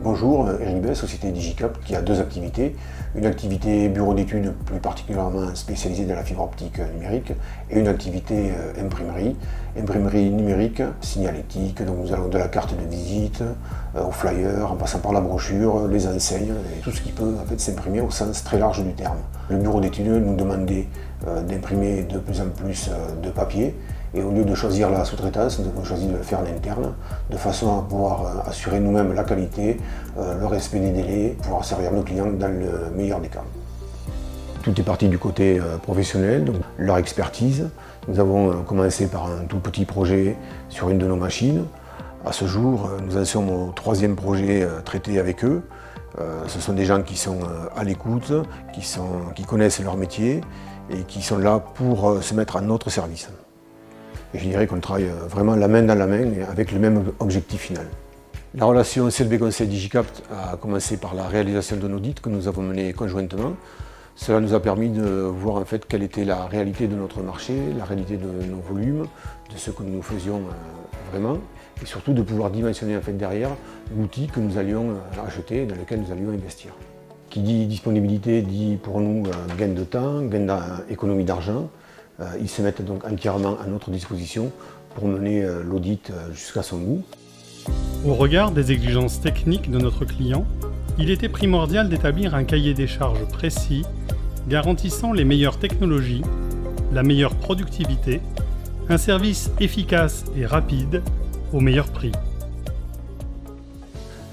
Bonjour, Eric Bess, société Digicap, qui a deux activités. Une activité bureau d'études plus particulièrement spécialisée dans la fibre optique numérique et une activité imprimerie numérique, signalétique. Donc nous allons de la carte de visite au flyer, en passant par la brochure, les enseignes, et tout ce qui peut en fait, s'imprimer au sens très large du terme. Le bureau d'études nous demandait d'imprimer de plus en plus de papier. Et au lieu de choisir la sous-traitance, nous avons choisi de le faire en interne, de façon à pouvoir assurer nous-mêmes la qualité, le respect des délais, pouvoir servir nos clients dans le meilleur des cas. Tout est parti du côté professionnel, donc leur expertise. Nous avons commencé par un tout petit projet sur une de nos machines. À ce jour, nous en sommes au troisième projet traité avec eux. Ce sont des gens qui sont à l'écoute, qui connaissent leur métier et qui sont là pour se mettre à notre service. Et je dirais qu'on travaille vraiment la main dans la main et avec le même objectif final. La relation CLB Conseil Digicap a commencé par la réalisation d'un audit que nous avons mené conjointement. Cela nous a permis de voir en fait quelle était la réalité de notre marché, la réalité de nos volumes, de ce que nous faisions vraiment, et surtout de pouvoir dimensionner en fait derrière l'outil que nous allions acheter et dans lequel nous allions investir. Qui dit disponibilité dit pour nous gain de temps, gain d'économie d'argent. Ils se mettent donc entièrement à notre disposition pour mener l'audit jusqu'à son bout. Au regard des exigences techniques de notre client, il était primordial d'établir un cahier des charges précis, garantissant les meilleures technologies, la meilleure productivité, un service efficace et rapide, au meilleur prix.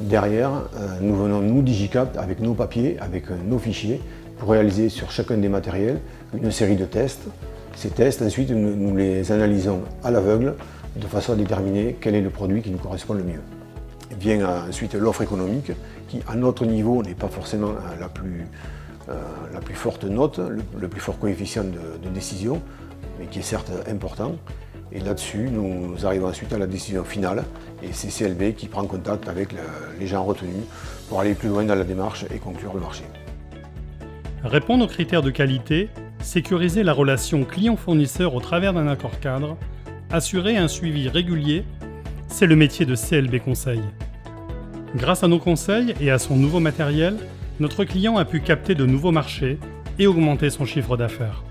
Derrière, nous venons, nous, Digicap, avec nos papiers, avec nos fichiers, pour réaliser sur chacun des matériels une série de tests. Ces tests, ensuite, nous les analysons à l'aveugle, de façon à déterminer quel est le produit qui nous correspond le mieux. Vient ensuite l'offre économique, qui à notre niveau n'est pas forcément la plus forte note, le plus fort coefficient de décision, mais qui est certes important. Et là-dessus, nous arrivons ensuite à la décision finale, et c'est CLB qui prend contact avec les gens retenus pour aller plus loin dans la démarche et conclure le marché. Répondre aux critères de qualité, sécuriser la relation client-fournisseur au travers d'un accord cadre, assurer un suivi régulier, c'est le métier de CLB Conseil. Grâce à nos conseils et à son nouveau matériel, notre client a pu capter de nouveaux marchés et augmenter son chiffre d'affaires.